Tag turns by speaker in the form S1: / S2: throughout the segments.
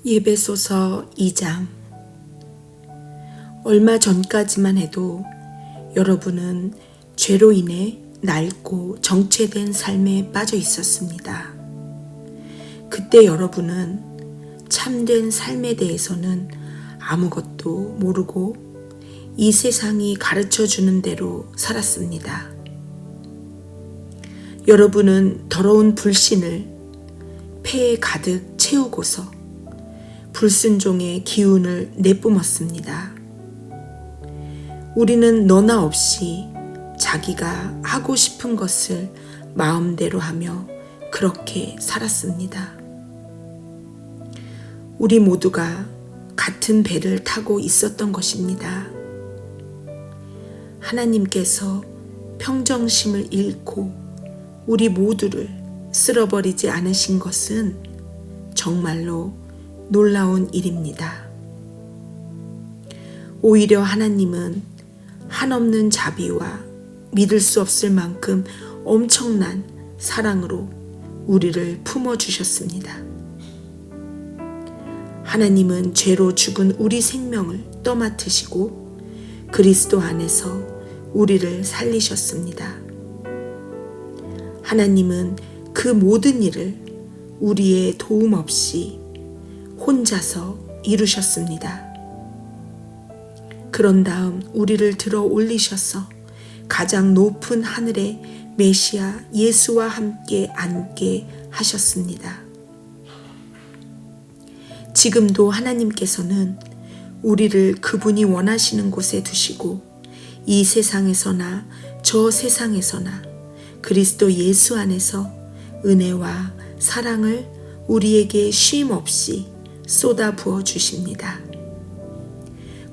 S1: 예배소서 2장. 얼마 전까지만 해도 여러분은 죄로 인해 낡고 정체된 삶에 빠져 있었습니다. 그때 여러분은 참된 삶에 대해서는 아무것도 모르고 이 세상이 가르쳐 주는 대로 살았습니다. 여러분은 더러운 불신을 폐에 가득 채우고서 불순종의 기운을 내뿜었습니다. 우리는 너나 없이 자기가 하고 싶은 것을 마음대로 하며 그렇게 살았습니다. 우리 모두가 같은 배를 타고 있었던 것입니다. 하나님께서 평정심을 잃고 우리 모두를 쓸어버리지 않으신 것은 정말로 놀라운 일입니다. 오히려 하나님은 한없는 자비와 믿을 수 없을 만큼 엄청난 사랑으로 우리를 품어주셨습니다. 하나님은 죄로 죽은 우리 생명을 떠맡으시고 그리스도 안에서 우리를 살리셨습니다. 하나님은 그 모든 일을 우리의 도움 없이 혼자서 이루셨습니다. 그런 다음 우리를 들어 올리셔서 가장 높은 하늘의 메시아 예수와 함께 앉게 하셨습니다. 지금도 하나님께서는 우리를 그분이 원하시는 곳에 두시고 이 세상에서나 저 세상에서나 그리스도 예수 안에서 은혜와 사랑을 우리에게 쉼 없이 쏟아 부어 주십니다.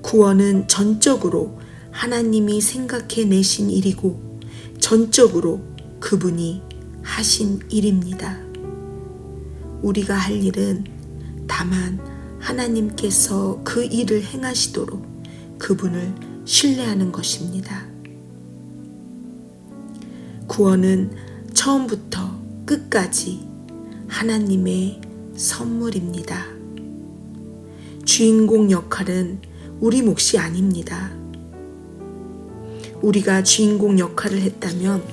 S1: 구원은 전적으로 하나님이 생각해 내신 일이고 전적으로 그분이 하신 일입니다. 우리가 할 일은 다만 하나님께서 그 일을 행하시도록 그분을 신뢰하는 것입니다. 구원은 처음부터 끝까지 하나님의 선물입니다. 주인공 역할은 우리 몫이 아닙니다. 우리가 주인공 역할을 했다면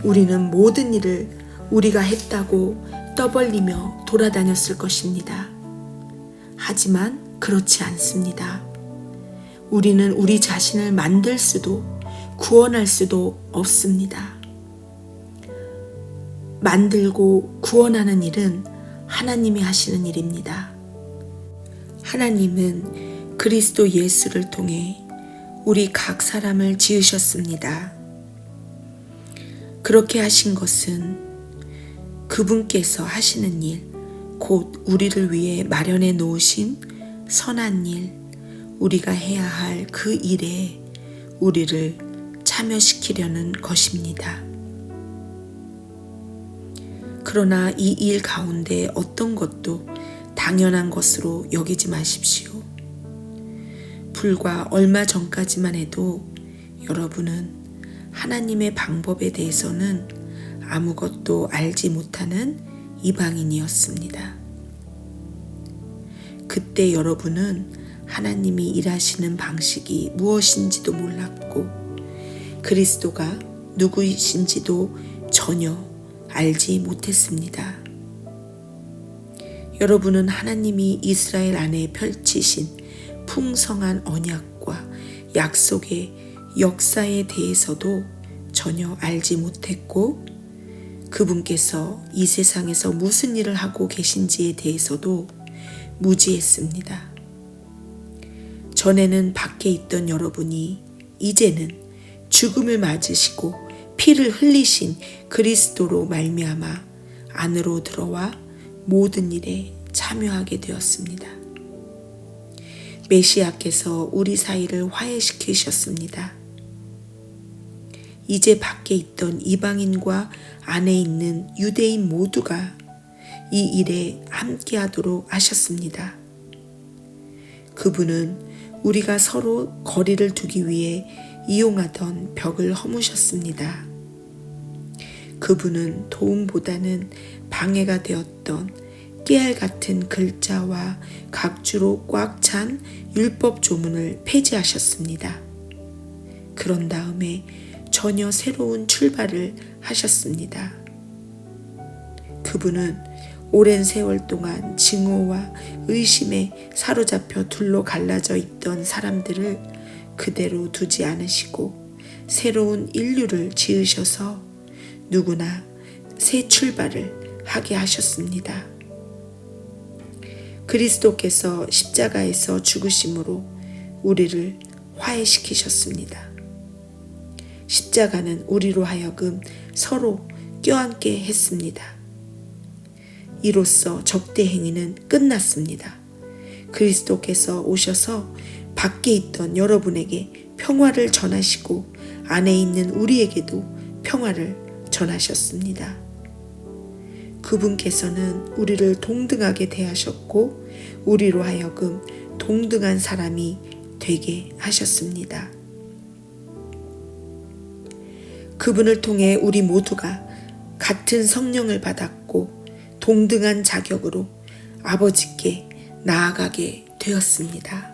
S1: 우리는 모든 일을 우리가 했다고 떠벌리며 돌아다녔을 것입니다. 하지만 그렇지 않습니다. 우리는 우리 자신을 만들 수도 구원할 수도 없습니다. 만들고 구원하는 일은 하나님이 하시는 일입니다. 하나님은 그리스도 예수를 통해 우리 각 사람을 지으셨습니다. 그렇게 하신 것은 그분께서 하시는 일, 곧 우리를 위해 마련해 놓으신 선한 일, 우리가 해야 할 그 일에 우리를 참여시키려는 것입니다. 그러나 이 일 가운데 어떤 것도 당연한 것으로 여기지 마십시오. 불과 얼마 전까지만 해도 여러분은 하나님의 방법에 대해서는 아무것도 알지 못하는 이방인이었습니다. 그때 여러분은 하나님이 일하시는 방식이 무엇인지도 몰랐고 그리스도가 누구이신지도 전혀 알지 못했습니다. 여러분은 하나님이 이스라엘 안에 펼치신 풍성한 언약과 약속의 역사에 대해서도 전혀 알지 못했고 그분께서 이 세상에서 무슨 일을 하고 계신지에 대해서도 무지했습니다. 전에는 밖에 있던 여러분이 이제는 죽음을 맞으시고 피를 흘리신 그리스도로 말미암아 안으로 들어와 모든 일에 참여하게 되었습니다. 메시아께서 우리 사이를 화해시키셨습니다. 이제 밖에 있던 이방인과 안에 있는 유대인 모두가 이 일에 함께하도록 하셨습니다. 그분은 우리가 서로 거리를 두기 위해 이용하던 벽을 허무셨습니다. 그분은 도움보다는 방해가 되었던 깨알 같은 글자와 각주로 꽉 찬 율법 조문을 폐지하셨습니다. 그런 다음에 전혀 새로운 출발을 하셨습니다. 그분은 오랜 세월 동안 증오와 의심에 사로잡혀 둘로 갈라져 있던 사람들을 그대로 두지 않으시고 새로운 인류를 지으셔서 누구나 새 출발을 하게 하셨습니다. 그리스도께서 십자가에서 죽으심으로 우리를 화해시키셨습니다. 십자가는 우리로 하여금 서로 껴안게 했습니다. 이로써 적대 행위는 끝났습니다. 그리스도께서 오셔서 밖에 있던 여러분에게 평화를 전하시고 안에 있는 우리에게도 평화를 전하셨습니다. 그분께서는 우리를 동등하게 대하셨고 우리로 하여금 동등한 사람이 되게 하셨습니다. 그분을 통해 우리 모두가 같은 성령을 받았고 동등한 자격으로 아버지께 나아가게 되었습니다.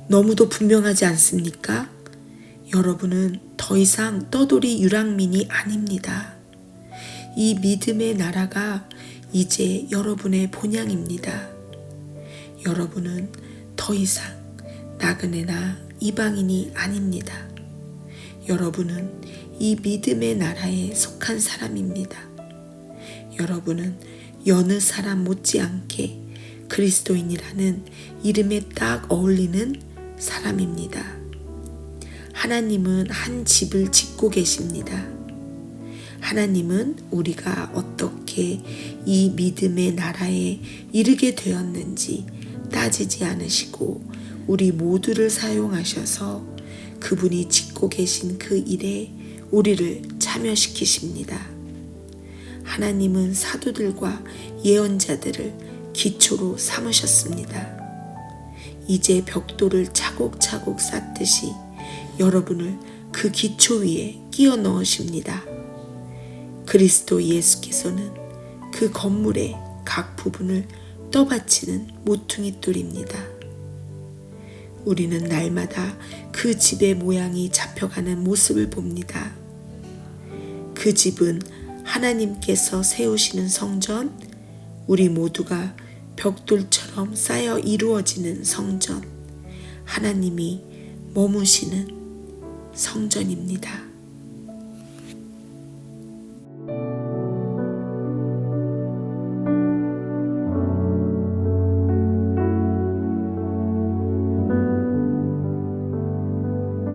S1: 너무도 분명하지 않습니까? 여러분은 더 이상 떠돌이 유랑민이 아닙니다. 이 믿음의 나라가 이제 여러분의 본향입니다. 여러분은 더 이상 나그네나 이방인이 아닙니다. 여러분은 이 믿음의 나라에 속한 사람입니다. 여러분은 여느 사람 못지않게 그리스도인이라는 이름에 딱 어울리는 사람입니다. 하나님은 한 집을 짓고 계십니다. 하나님은 우리가 어떻게 이 믿음의 나라에 이르게 되었는지 따지지 않으시고 우리 모두를 사용하셔서 그분이 짓고 계신 그 일에 우리를 참여시키십니다. 하나님은 사도들과 예언자들을 기초로 삼으셨습니다. 이제 벽돌을 차곡차곡 쌓듯이 여러분을 그 기초 위에 끼워 넣으십니다. 그리스도 예수께서는 그 건물의 각 부분을 떠받치는 모퉁이 돌입니다. 우리는 날마다 그 집의 모양이 잡혀가는 모습을 봅니다. 그 집은 하나님께서 세우시는 성전, 우리 모두가 벽돌처럼 쌓여 이루어지는 성전, 하나님이 머무시는 성전입니다.